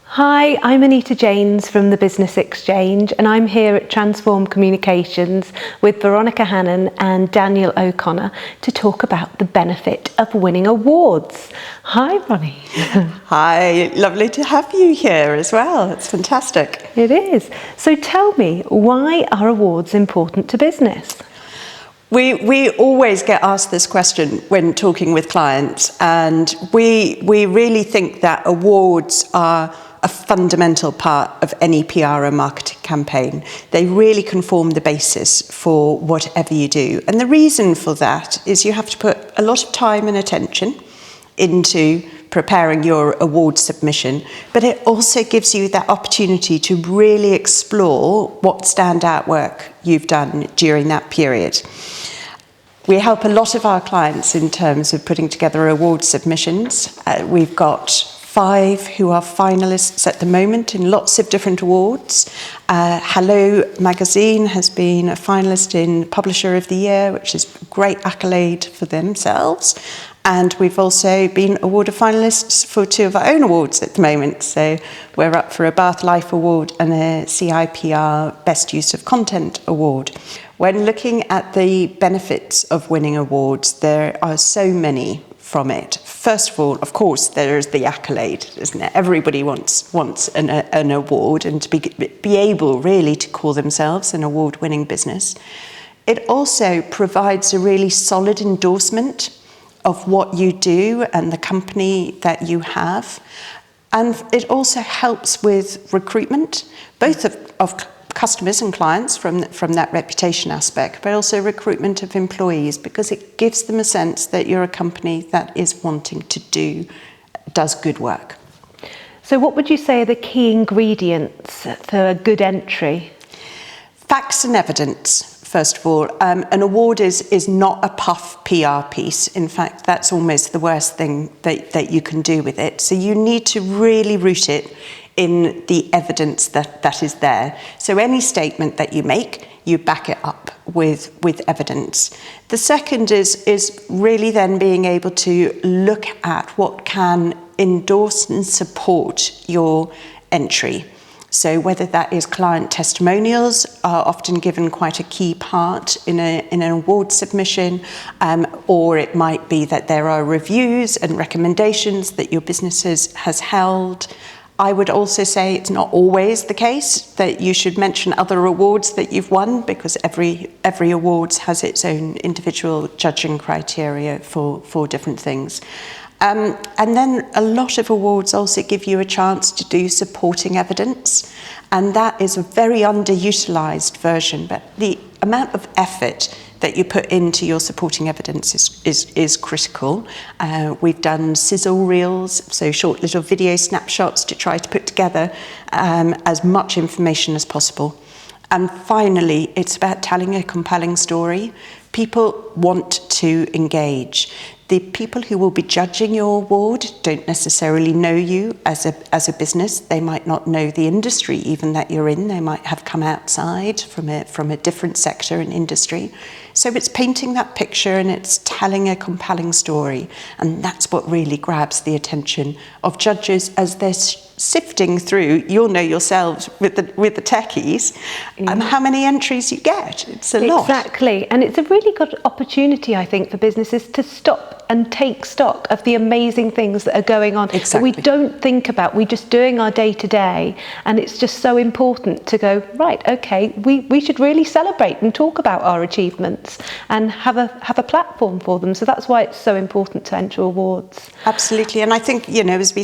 Hi, I'm Anita Jaynes from the Business Exchange, and I'm here at Transform Communications with Veronica Hannon and Daniel O'Connor to talk about the benefit of winning awards. Hi, Ronnie. Hi, lovely to have you here as well. It's fantastic. It is. So tell me, why are awards important to business? We always get asked this question when talking with clients, and we really think that awards are a fundamental part of any PR and marketing campaign. They really can form the basis for whatever you do. And the reason for that is you have to put a lot of time and attention into preparing your award submission, but it also gives you that opportunity to really explore what standout work you've done during that period. We help a lot of our clients in terms of putting together award submissions. We've got 5 who are finalists at the moment in lots of different awards. Hello Magazine has been a finalist in Publisher of the Year, which is a great accolade for themselves. And we've also been awarded finalists for 2 of our own awards at the moment. So we're up for a Bath Life Award and a CIPR Best Use of Content Award. When looking at the benefits of winning awards, there are so many from it. First of all, of course, there is the accolade, isn't it? Everybody wants an award, and to be able really to call themselves an award-winning business. It also provides a really solid endorsement of what you do and the company that you have. And it also helps with recruitment, both of customers and clients from that reputation aspect, but also recruitment of employees, because it gives them a sense that you're a company that is wanting to does good work. So what would you say are the key ingredients for a good entry? Facts and evidence. First of all, an award is not a puff PR piece. In fact, that's almost the worst thing that you can do with it. So you need to really root it in the evidence that is there. So any statement that you make, you back it up with evidence. The second is really then being able to look at what can endorse and support your entry. So whether that is client testimonials are often given quite a key part in an award submission, or it might be that there are reviews and recommendations that your business has held. I would also say it's not always the case that you should mention other awards that you've won, because every awards has its own individual judging criteria for different things. And then a lot of awards also give you a chance to do supporting evidence, and that is a very underutilised version, but the amount of effort that you put into your supporting evidence is critical. We've done sizzle reels, so short little video snapshots to try to put together as much information as possible. And finally, it's about telling a compelling story. People want to engage. The people who will be judging your award don't necessarily know you as a business. They might not know the industry even that you're in. They might have come outside from a different sector and industry. So it's painting that picture and it's telling a compelling story. And that's what really grabs the attention of judges as they're sifting through. You'll know yourselves with the techies, how many entries you get. It's a lot. Exactly. And it's a really good opportunity, I think, for businesses to stop and take stock of the amazing things that are going on. Exactly. That we don't think about. We're just doing our day to day, and it's just so important to go, right, okay, we should really celebrate and talk about our achievements and have a platform for them. So that's why it's so important to enter awards. Absolutely. And I think, as we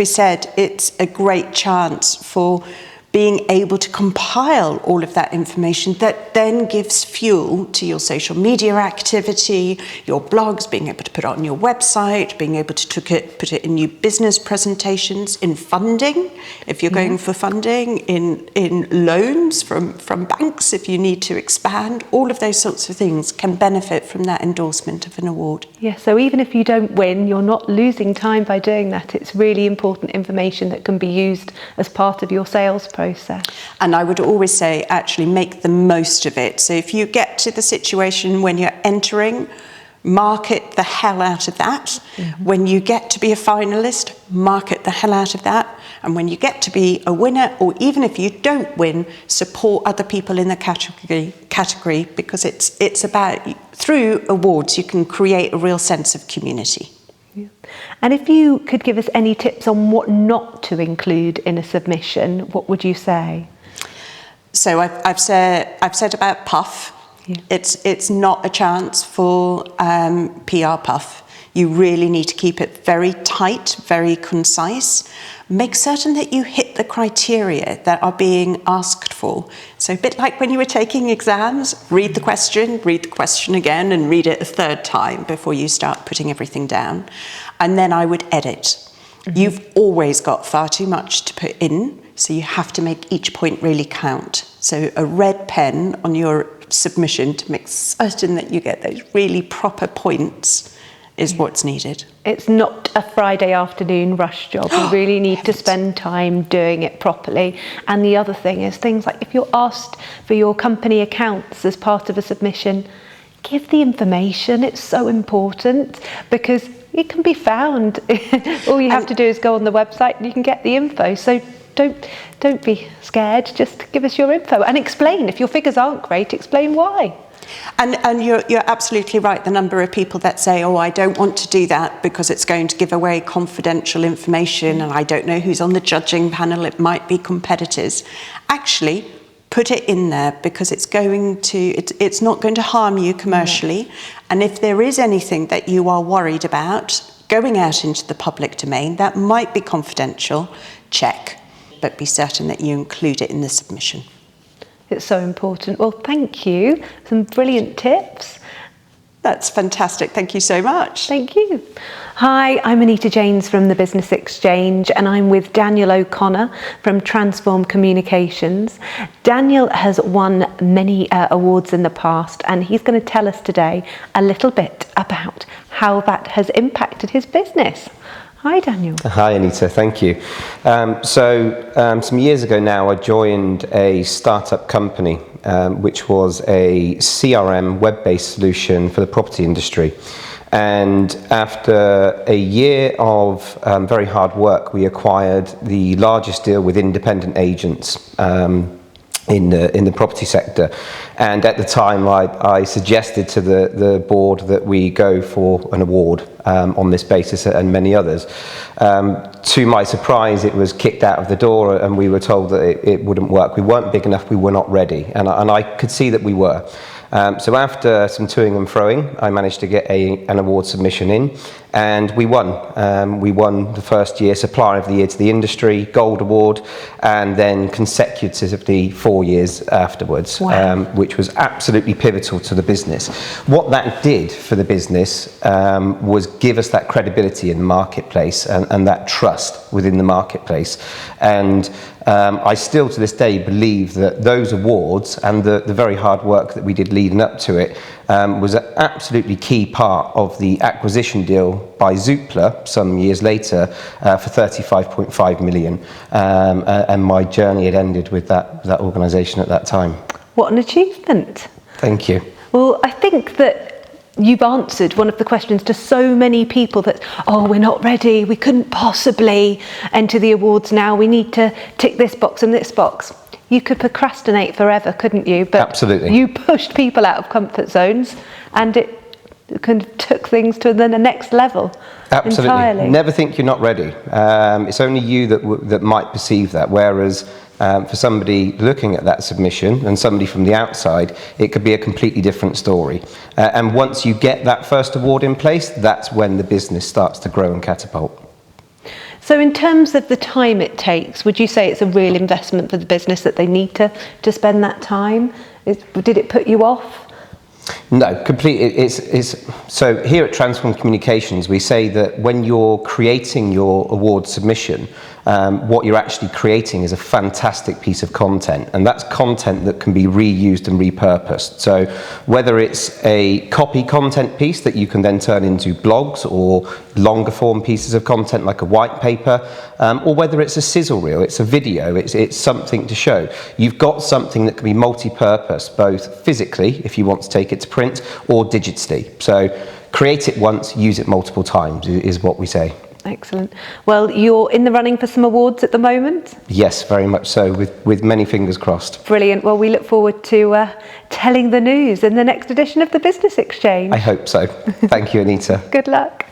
said, it's a great chance for being able to compile all of that information that then gives fuel to your social media activity, your blogs, being able to put it on your website, being able to put it in your business presentations, in funding, if you're going for funding, in loans from banks, if you need to expand. All of those sorts of things can benefit from that endorsement of an award. Yeah, so even if you don't win, you're not losing time by doing that. It's really important information that can be used as part of your sales process. And I would always say, actually make the most of it. So if you get to the situation when you're entering, market the hell out of that. When you get to be a finalist, market the hell out of that. And when you get to be a winner, or even if you don't win, support other people in the category, because it's about, through awards, you can create a real sense of community. Yeah. And if you could give us any tips on what not to include in a submission, what would you say? So I've said about puff. Yeah. It's not a chance for PR puff. You really need to keep it very tight, very concise. Make certain that you hit the criteria that are being asked for. So a bit like when you were taking exams, read the question again, and read it a third time before you start putting everything down. And then I would edit. You've always got far too much to put in, so you have to make each point really count. So a red pen on your submission to make certain that you get those really proper points is what's needed. It's not a Friday afternoon rush job. You really need to spend time doing it properly. And the other thing is things like if you're asked for your company accounts as part of a submission, give the information. It's so important because it can be found. All you have to do is go on the website and you can get the info. So don't be scared. Just give us your info and explain. If your figures aren't great, explain why. And you're absolutely right. The number of people that say, oh, I don't want to do that because it's going to give away confidential information and I don't know who's on the judging panel, it might be competitors. Actually, put it in there because it's not going to harm you commercially. Yeah. And if there is anything that you are worried about going out into the public domain that might be confidential, check, but be certain that you include it in the submission. It's so important. Well, thank you. Some brilliant tips. That's fantastic. Thank you so much. Thank you. Hi, I'm Anita Jaynes from the Business Exchange, and I'm with Daniel O'Connor from Transform Communications. Daniel has won many awards in the past, and he's going to tell us today a little bit about how that has impacted his business. Hi, Daniel. Hi, Anita. Thank you. Some years ago now, I joined a startup company, which was a CRM web-based solution for the property industry. And after a year of very hard work, we acquired the largest deal with independent agents in the property sector. And at the time, I suggested to the board that we go for an award on this basis and many others. To my surprise, it was kicked out of the door and we were told that it wouldn't work. We weren't big enough, we were not ready. And I could see that we were. So after some toing and froing, I managed to get an award submission in, and we won. We won the first year Supplier of the Year to the industry, Gold Award, and then consecutively 4 years afterwards, wow. Which was absolutely pivotal to the business. What that did for the business was give us that credibility in the marketplace and that trust within the marketplace. And I still to this day believe that those awards and the very hard work that we did leading up to it was an absolutely key part of the acquisition deal by Zoopla some years later for 35.5 million. And my journey had ended with that organisation at that time. What an achievement. Thank you. Well, I think that you've answered one of the questions to so many people that, oh, we're not ready, we couldn't possibly enter the awards now, we need to tick this box and this box. You could procrastinate forever, couldn't you? But absolutely. You pushed people out of comfort zones and it kind of took things to the next level. Absolutely. Entirely. Never think you're not ready. It's only you that might perceive that, whereas for somebody looking at that submission and somebody from the outside, it could be a completely different story. And once you get that first award in place, that's when the business starts to grow and catapult. So in terms of the time it takes, would you say it's a real investment for the business that they need to spend that time? Did it put you off? No, completely. So here at Transform Communications, we say that when you're creating your award submission, what you're actually creating is a fantastic piece of content, and that's content that can be reused and repurposed. So whether it's a copy content piece that you can then turn into blogs or longer form pieces of content like a white paper, or whether it's a sizzle reel, it's a video, it's something to show. You've got something that can be multi-purpose, both physically, if you want to take it to print, or digitally. So create it once, use it multiple times is what we say. Excellent. Well, you're in the running for some awards at the moment. Yes, very much so, with many fingers crossed. Brilliant. Well, we look forward to telling the news in the next edition of the Business Exchange. I hope so. Thank you, Anita. Good luck.